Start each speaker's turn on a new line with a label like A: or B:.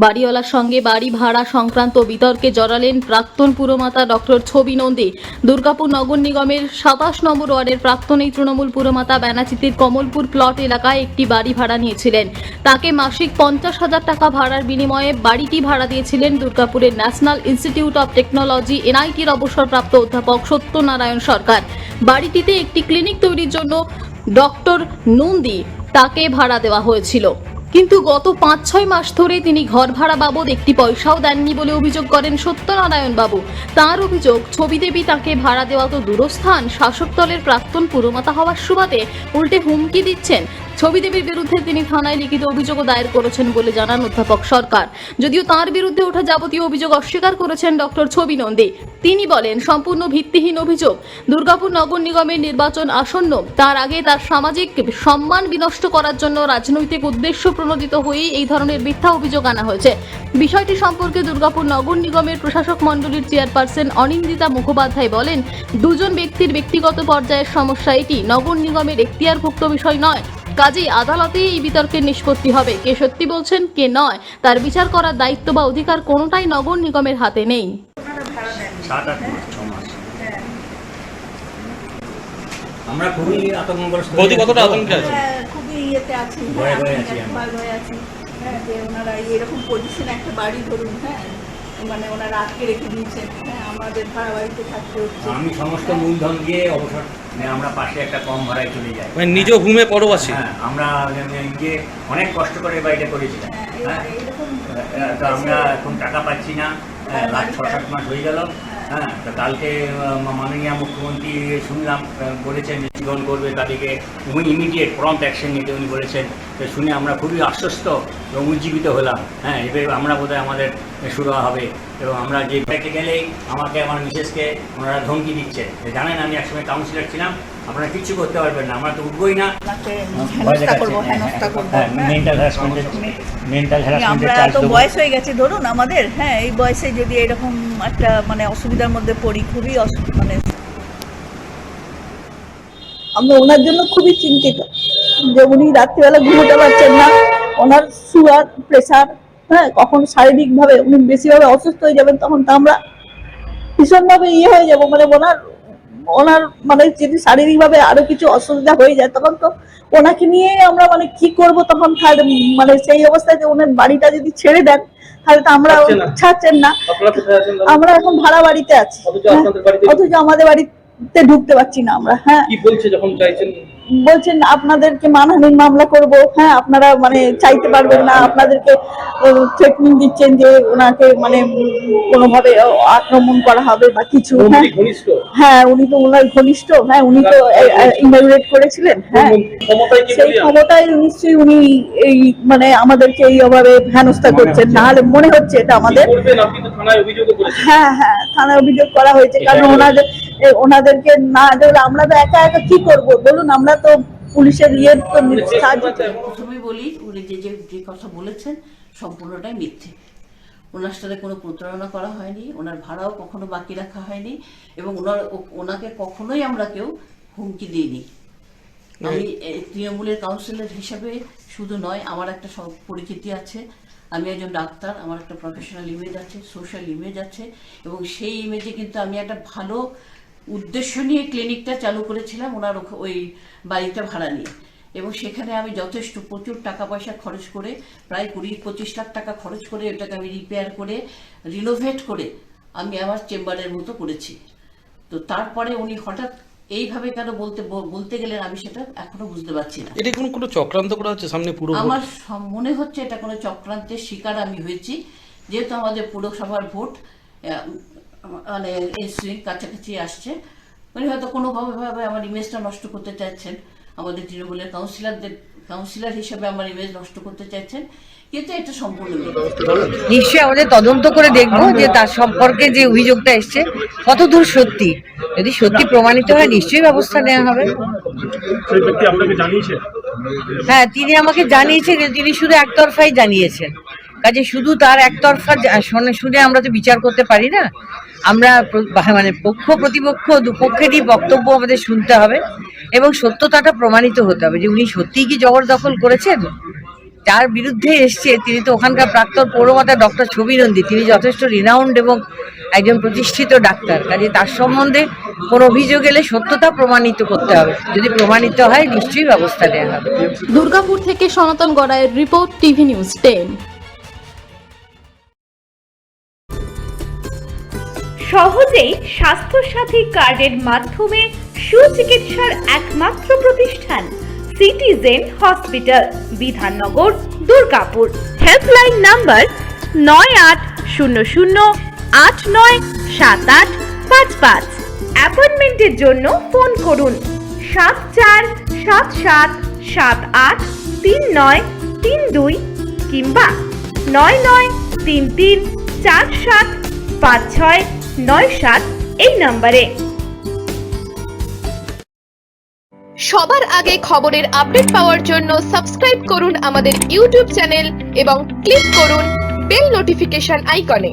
A: বাড়িওয়ালার সঙ্গে বাড়ি ভাড়া সংক্রান্ত বিতর্কে জড়ালেন প্রাক্তন পুরমাতা ডক্টর ছবি নন্দী। দুর্গাপুর নগর নিগমের 27 নম্বর ওয়ার্ডের প্রাক্তন এই তৃণমূল পুরমাতা ব্যানাচিতির কমলপুর প্লট এলাকায় একটি বাড়ি ভাড়া নিয়েছিলেন। তাকে মাসিক 50,000 টাকা ভাড়ার বিনিময়ে বাড়িটি ভাড়া দিয়েছিলেন দুর্গাপুরের ন্যাশনাল ইনস্টিটিউট অব টেকনোলজি এনআইটির অবসরপ্রাপ্ত অধ্যাপক সত্যনারায়ণ সরকার। বাড়িটিতে একটি ক্লিনিক তৈরির জন্য ডক্টর নন্দী তাকে ভাড়া দেওয়া হয়েছিল, কিন্তু গত 5-6 মাস ধরে তিনি ঘর ভাড়া বাবদ একটি পয়সাও দেননি বলে অভিযোগ করেন সত্যনারায়ণ বাবু। তার অভিযোগ, ছবি দেবী তাকে ভাড়া দেওয়া তো দূরস্থান, শাসক দলের প্রাক্তন পুরমাতা হওয়ার সুবাদে উল্টে হুমকি দিচ্ছেন। ছবি দেবীর বিরুদ্ধে তিনি থানায় লিখিত অভিযোগও দায়ের করেছেন বলে জানান অধ্যাপক সরকার। যদিও তার বিরুদ্ধে ওঠা যাবতীয় অভিযোগ অস্বীকার করেছেন ডক্টর ছবি নন্দী। তিনি বলেন, সম্পূর্ণ ভিত্তিহীন অভিযোগ। দুর্গাপুর নগর নিগমের নির্বাচন আসন্ন, তার আগে তার সামাজিক সম্মান বিনষ্ট করার জন্য রাজনৈতিক উদ্দেশ্য প্রণোদিত হয়েই এই ধরনের মিথ্যা অভিযোগ আনা হয়েছে। বিষয়টি সম্পর্কে দুর্গাপুর নগর নিগমের প্রশাসক মণ্ডলীর চেয়ারপারসন অনিন্দিতা মুখোপাধ্যায় বলেন, দুজন ব্যক্তির ব্যক্তিগত পর্যায়ের সমস্যা এটি, নগর নিগমের এখতিয়ারভুক্ত বিষয় নয়। কাজেই আদালতেই এই বিতর্কের নিষ্পত্তি হবে। কে সত্যি বলছেন, কে নয়, তার বিচার করার দায়িত্ব বা অধিকার কোনোটাই নগর নিগমের হাতে নেই।
B: আমরা খুবই আতঙ্কগ্রস্ত।
C: কতটা আতঙ্কে আছে?
D: খুবই ইয়েতে আছি,
B: ভয়ে আছি।
D: ভয়ে আছি। হ্যাঁ, যে ওনারা এরকম পজিশন একটা বাড়ি ধরুন, হ্যাঁ, মানে ওনারা আটকে রেখে দিয়েছেন। হ্যাঁ, আমাদের ভাড়া বাড়িতে থাকতে হচ্ছে।
B: আমি সমস্ত মূলধন দিয়ে অবসর আমরা পাশে একটা কম ভাড়ায় চলে যাই।
C: মানে নিজ ভূমে পরবাসী।
B: হ্যাঁ, আমরা নিজে অনেক কষ্ট করে বাড়িটা করেছিলাম। হ্যাঁ, তো আমরা এখন টাকা পাচ্ছি না। 6-7 মাস হয়ে গেল। হ্যাঁ, তো কালকে মাননীয় মুখ্যমন্ত্রী শুনলাম বলেছেন জীবন করবে, তাদেরকে ইমিডিয়েট প্রম্পট অ্যাকশন নিতে উনি বলেছেন। তো শুনে আমরা খুবই আশ্বস্ত এবং উজ্জীবিত হলাম। হ্যাঁ, এবার আমরা বোধহয় আমাদের শুরু হবে। এবং আমরা যে ব্যাংকে গেলেই আমাকে, আমার মিসেসকে ওনারা ধমকি দিচ্ছে, জানেন আমি একসময় কাউন্সিলর ছিলাম, আপনারা কিচ্ছু করতে পারবেন না, আমরা তো উঠবই না।
D: আমরা তো বয়স হয়ে গেছে ধরুন আমাদের। হ্যাঁ, এই বয়সে যদি এরকম একটা মানে অসুবিধার মধ্যে পড়ি, খুবই মানে
E: আমরা ওনার জন্য খুবই চিন্তিত যে উনি রাত্রিবেলা ঘুমোতে পারছেন না। ওনার সুগার, প্রেশার, হ্যাঁ, কখন শারীরিকভাবে উনি বেশিভাবে অসুস্থ হয়ে যাবেন, তখন তো আমরা ভীষণভাবে হয়ে যাবো। মানে ওনার মানে যদি শারীরিকভাবে আরো কিছু অসুবিধা হয়ে যায়, তখন তো ওনাকে নিয়ে আমরা মানে কি করব তখন। তাহলে মানে সেই অবস্থায় যে ওনার বাড়িটা যদি ছেড়ে দেন, তাহলে তো আমরা ছাড়ছেন না। আমরা এখন ভাড়া বাড়িতে আছি, অথচ আমাদের বাড়িতে ঢুকতে পারছি না আমরা। হ্যাঁ,
C: কি বলছে যখন চাইছেন?
E: বলছেন আপনাদেরকে মানহানির মামলা করব। হ্যাঁ, আপনারা মানে চাইতে পারবেন না, আপনাদেরকে থ্রেটনিং দিচ্ছেন যে ওনাকে মানে কোনোভাবে আক্রমণ করা হবে বা কিছু। হ্যাঁ, উনি তো ওনার ঘনিষ্ঠ। হ্যাঁ, উনি তো ইনভলভেট করেছিলেন। হ্যাঁ, সেই ক্ষমতায় নিশ্চয়ই উনি এই মানে আমাদেরকে এইভাবে হেনস্থা করছেন। না হলে মনে হচ্ছে এটা আমাদের। হ্যাঁ হ্যাঁ, থানায় অভিযোগ করা হয়েছে, কারণ ওনাদেরকে না দিলে আমরা তো একা একা কি করবো বলুন। আমরা তো পুলিশের তো
D: প্রথমে বলি, উনি যে কথা বলেছেন সম্পূর্ণটাই মিথ্যে। ওনার সাথে কোনো প্রতারণা করা হয়নি, ওনার ভাড়াও কখনো বাকি রাখা হয়নি, এবং ওনাকে কখনোই আমরা কেউ হুমকি দিইনি। আমি তৃণমূলের কাউন্সিলর হিসাবে শুধু নয়, আমার একটা পরিচিতি আছে। আমি একজন ডাক্তার, আমার একটা প্রফেশনাল ইমেজ আছে, সোশ্যাল ইমেজ আছে, এবং সেই ইমেজে কিন্তু আমি একটা ভালো উদ্দেশ্য নিয়ে ক্লিনিকটা চালু করেছিলাম ওনার ওই বাড়িটা ভাড়া নিয়ে। এবং সেখানে আমি যথেষ্ট প্রচুর টাকা পয়সা খরচ করে, প্রায় 20-25 লাখ টাকা খরচ করে ওটাকে আমি রিপেয়ার করে, রিনোভেট করে আমি আমার চেম্বারের মতো করেছি। তো তারপরে উনি হঠাৎ এইভাবে কেন বলতে গেলেন, আমি সেটা এখনো বুঝতে পারছি না।
C: এটা কোনো চক্রান্ত করা হচ্ছে সামনে পুরো?
D: আমার মনে হচ্ছে এটা কোনো চক্রান্তের শিকার আমি হয়েছি, যেহেতু আমাদের পুরসভার ভোট মানে কাছাকাছি আসছে। উনি হয়তো কোনোভাবে আমার ইমেজটা নষ্ট করতে চাইছেন, আমাদের তৃণমূলের কাউন্সিলর হিসেবে আমার ইমেজ নষ্ট করতে চাইছেন, কিন্তু এটা সম্পূর্ণ
F: নিশ্চয়ই আমাদের তদন্ত করে দেখবো যে তার সম্পর্কে যে অভিযোগটা এসছে কতদূর সত্যি। যদি সত্যি প্রমাণিত হয় নিশ্চয়ই ব্যবস্থা নেওয়া হবে। হ্যাঁ, তিনি আমাকে জানিয়েছেন, তিনি শুধু একতরফাই জানিয়েছেন। কাজে শুধু তার একতরফা শুনে আমরা তো বিচার করতে পারি না। আমরা মানে পক্ষ প্রতিপক্ষ দুপক্ষেরই বক্তব্য আমাদের শুনতে হবে এবং সত্যতাটা প্রমাণিত হতে হবে যে উনি সত্যিই কি জবরদখল করেছেন। যার বিরুদ্ধে এসছে তিনি তো ওখানকার প্রাক্তন পৌরমাতা ডক্টর ছবি নন্দী, তিনি যথেষ্ট রিনাউন্ড এবং একজন প্রতিষ্ঠিত ডাক্তার। কাজে তার সম্বন্ধে কোনো অভিযোগ এলে সত্যতা প্রমাণিত করতে হবে, যদি প্রমাণিত হয় নিশ্চয়ই ব্যবস্থা নেওয়া হবে।
A: দুর্গাপুর থেকে সনাতন গড়াইয়ের রিপোর্ট, টিভি নিউজ 10।
G: সহজেই স্বাস্থ্যসাথী কার্ডের মাধ্যমে সুচিকিৎসার একমাত্র প্রতিষ্ঠান citizen hospital, Bidhannagar, Durgapur. Helpline number 9800897855। অ্যাপয়েন্টমেন্টের জন্য ফোন করুন 7477783932 কিংবা 9933475697 এই নম্বরে।
H: সবার আগে খবরের আপডেট পাওয়ার জন্য সাবস্ক্রাইব করুন আমাদের ইউটিউব চ্যানেল এবং ক্লিক করুন বেল নোটিফিকেশন আইকনে।